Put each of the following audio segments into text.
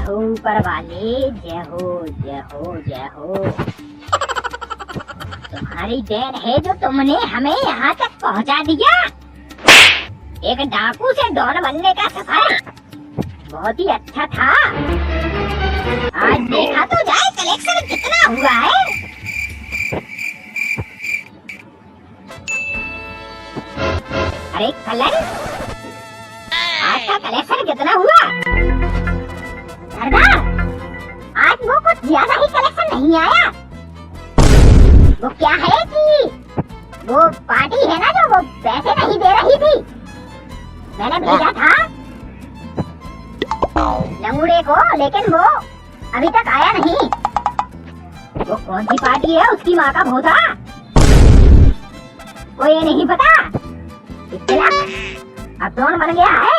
हो ऊपर वाले, जय हो जय हो जय हो। तुम्हारी देन है जो तुमने हमें यहाँ तक पहुँचा दिया। एक डाकू से डॉन बनने का सफर बहुत ही अच्छा था। आज देखा तो जाए कलेक्शन कितना हुआ है। अरे कलर, आज का कलेक्शन कितना हुआ? सरदार, आज वो कुछ ज्यादा ही कलेक्शन नहीं आया। वो क्या है कि वो पार्टी है ना जो वो पैसे नहीं दे रही थी, मैंने भेजा था लंगूड़े को, लेकिन वो अभी तक आया नहीं। वो कौन सी पार्टी है उसकी माँ का भोथा? कोई नहीं पता। अब डॉन बन गया है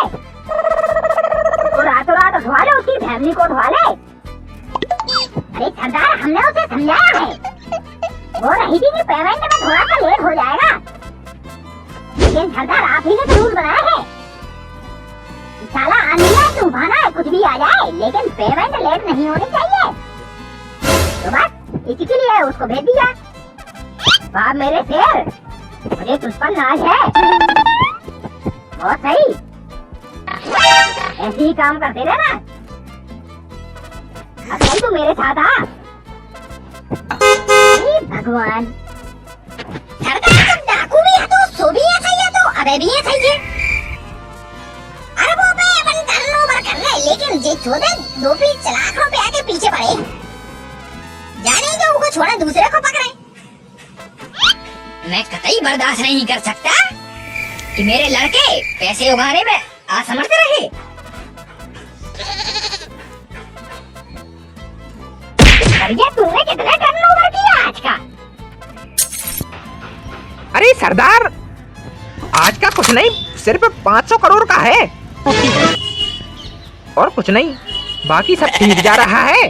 तो रातों रात उठवा ले, उसकी फैमिली को उठवा ले। अरे सरदार, हमने उसे समझाया है, वो रही थी कि पेमेंट में थोड़ा सा लेट हो जाएगा, लेकिन सरदार आप ही ने तो रूल बनाया है। साला आंधी है, तूफान है, कुछ भी आ जाए, लेकिन पेमेंट लेट नहीं होनी चाहिए। तो बस इसी के लिए उसको भेज दिया। बाप मेरे शेर, मुझे तुझ पर नाज है। बहुत सही, ऐसे ही काम करते रहना। अब चल तू मेरे साथ आ। भगवान, सरदार जब डाकू भी है तो सो भी ऐसा ही है, तो अबे भी ऐसा ही है। अरबों पे अपन टर्नओवर कर रहे, लेकिन जे चौदह 2 लाख रुपया के पीछे पड़े, जाने जो उनको छोड़ा दूसरे को पकड़े। मैं कतई बर्दाश्त नहीं कर सकता कि मेरे लड़के पैसे उगाने में असमर्थ रहे। तुमने कितना टर्नओवर किया आज का? अरे सरदार, आज का कुछ नहीं, सिर्फ 500 करोड़ का है और कुछ नहीं, बाकी सब ठीक जा रहा है।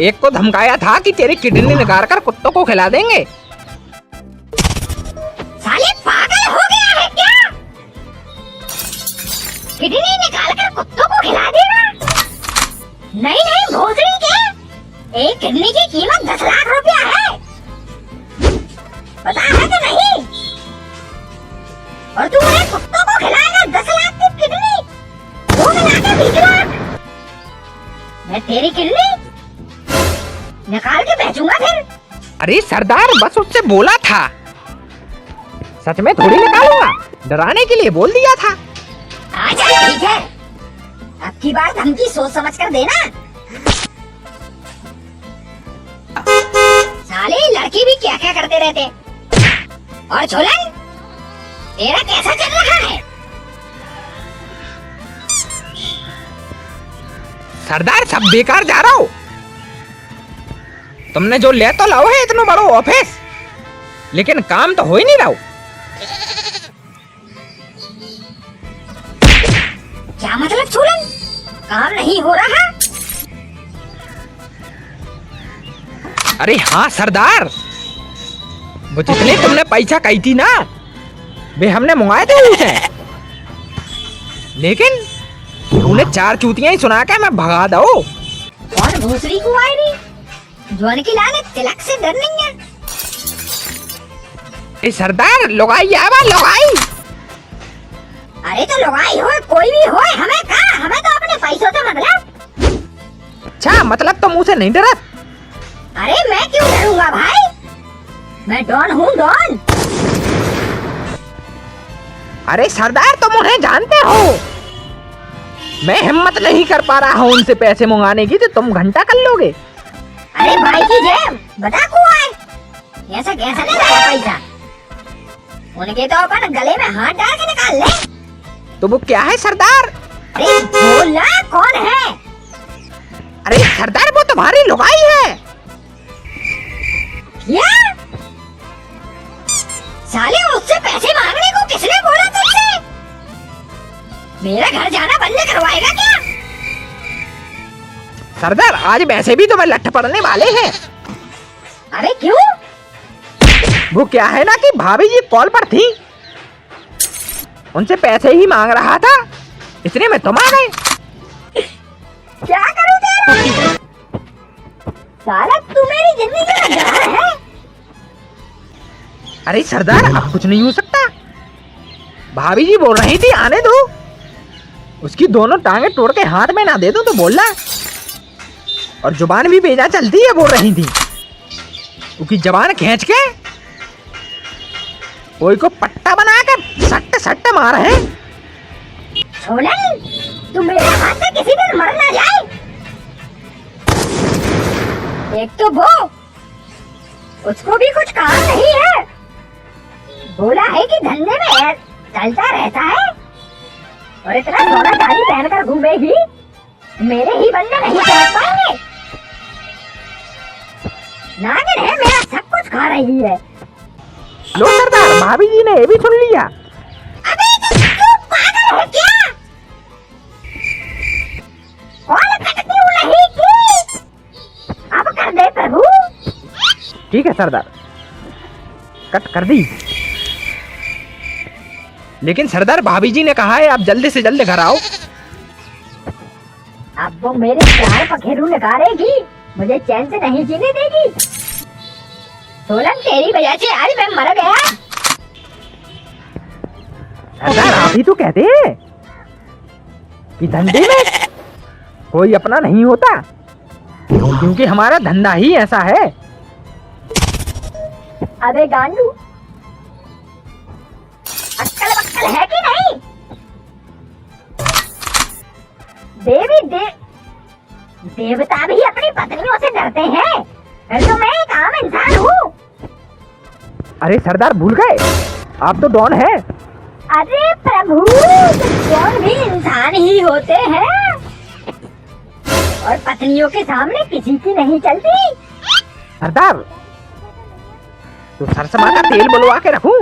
एक को धमकाया था कि तेरी किडनी निकाल कर कुत्तों को खिला देंगे। साले पागल हो गया है क्या? किडनी निकाल कर कुत्तों को खिला देगा? नहीं नहीं भोसड़ी के, एक किडनी की कीमत 10 लाख रुपया है, पता है कि नहीं? और तू उन्हें कुत्तों को खिलाएगा 10 लाख की किडनी, वो मिला के 20 लाख। मैं तेरी किडनी निकाल के बेचूंगा फिर। अरे सरदार, बस उससे बोला था, सच में थोड़ी निकालूंगा, डराने के लिए बोल दिया था। अच्छा ठीक है, अब की बार धमकी सोच समझ कर देना। साले लड़की भी क्या क्या करते रहते। और झोलन, तेरा कैसा चल रहा है? सरदार, सब बेकार जा रहा हो। तुमने जो ले तो लाओ है इतना बड़ा ऑफिस, लेकिन काम तो हो ही नहीं रहा। क्या मतलब झोलन, काम नहीं हो रहा? अरे हाँ सरदार, वो जितने तुमने पैसा कही थी ना, वे हमने मंगाए थे उसे, लेकिन उन्हें 4 चूतियां ही सुना के मैं भगा दो। और दूसरी को आई नहीं, जवान की लाने तिलक से डर नहीं है। ए सरदार, लुगाई आवा लुगाई। अरे तो लुगाई हो कोई भी हो, हमें कहा, हमें तो अपने पैसों से मतलब। अच्छा, मतलब तुम उसे नहीं डरा? अरे मैं क्यों डरूंगा भाई, मैं डॉन हूँ, डॉन। अरे सरदार, तुम उन्हें जानते हो, मैं हिम्मत नहीं कर पा रहा हूँ उनसे पैसे मंगाने की, तो तुम घंटा कर लोगे। अरे भाई की जेब बता कौन है, ऐसा कैसा ले रहा है पैसा? उनके तो अपन गले में हाथ डाल के निकाल ले। तो वो क्या है सरदार? अरे बोलना कौन है? अरे सरदार, वो तुम्हारी लुगाई है। क्या? साले उससे पैसे मांगने को किसने बोला तुझसे? मेरा घर जाना बंद करवाएगा क्या? सरदार, आज वैसे भी तुम्हें लठ पड़ने वाले हैं। अरे क्यों? वो क्या है ना कि भाभी जी कॉल पर थी, उनसे पैसे ही मांग रहा था, इतने में तुम आ गए। क्या करूं साला तू मेरी जिंदगी में जहर है। अरे सरदार अब कुछ नहीं हो सकता। भाभी जी बोल रही थी आने दो, उसकी दोनों टांगे तोड़ के हाथ में ना दे दो तो बोलना। और जुबान भी बेजा चलती है बोल रही थी, उसकी जबान खींच के कोई को पट्टा बना के सट्ट सट्ट मार है। छोलन, तू मेरे हाथ से किसी दिन मर ना जाए। एक तो वो, उसको भी कुछ काम नहीं है। बोला है कि धंधे में चलता रहता है और इतना सोना चांदी पहनकर घूमेगी, मेरे ही बंदे नहीं पहुंच पाएंगे। नागिन है, मेरा सब कुछ खा रही है। लो सरदार, भाभी जी ने ये भी सुन लिया। अबे तू पागल है क्या? कॉल कट क्यों नहीं की? अब कर दे प्रभु। ठीक है सरदार, कट कर दी। लेकिन सरदार भाभी जी ने कहा है आप जल्दी से जल्दी घर आओ। अब वो मेरे चार पखेरु निकालेगी, मुझे चैन से नहीं जीने देगी। सोलन, तेरी वजह से आज मैं मर गया। सरदार आप ही तो कहते हैं कि धंधे में कोई अपना नहीं होता, क्योंकि हमारा धंधा ही ऐसा है। अबे गांडू, अक्कल बक्कल है कि नहीं? देवता भी अपनी पत्नियों से डरते हैं, फिर तो मैं एक आम इंसान हूँ। अरे सरदार भूल गए, आप तो डॉन है। अरे प्रभु, कौन भी इंसान ही होते हैं और पत्नियों के सामने किसी की नहीं चलती। सरदार तो सरसमा का तेल बुलवा के रखूं?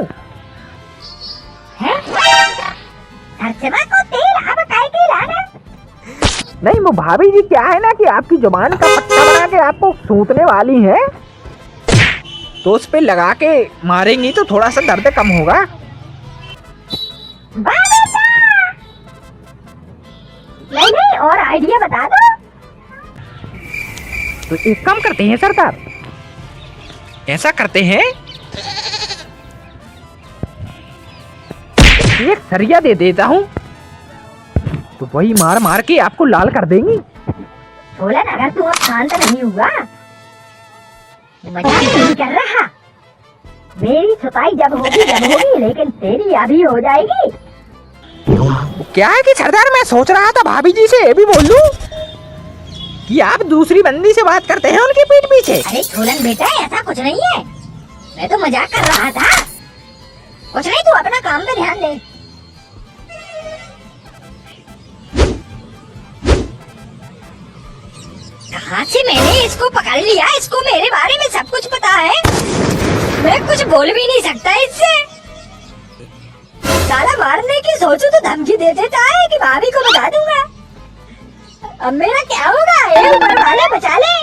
सरसमा को तेल अब काय की लाना? नहीं, वो भाभी जी क्या है ना कि आपकी जुबान का पट्टा बना के आपको सूतने वाली है, तो उस पे लगा के मारेंगी तो थोड़ा सा दर्द कम होगा। नहीं, और आइडिया बता दो। तो एक काम करते हैं सरदार, ऐसा करते हैं एक सरिया दे देता हूँ, तो वही मार मार के आपको लाल कर देंगी। सोलन, अगर तू अब शांत नहीं हुआ, मजाक नहीं कर रहा। मेरी सुताई जब होगी, लेकिन तेरी अभी हो जाएगी। क्या है कि सरदार मैं सोच रहा था भाभी जी से ये भी बोल दूं कि आप दूसरी बंदी से बात करते हैं उनकी पीठ पीछे। अरे सोलन बेटा, ऐसा कुछ नहीं है, मैं तो मजाक कर रहा था। कुछ नहीं, तू अपना काम पे ध्यान दे। कहाँ से मैंने इसको पकड़ लिया? इसको मेरे बारे में सब कुछ पता है, मैं कुछ बोल भी नहीं सकता इससे। साला मारने की सोचूं तो धमकी दे देता है कि भाभी को बता दूंगा। अब मेरा क्या होगा? ये ऊपर वाले बचा ले।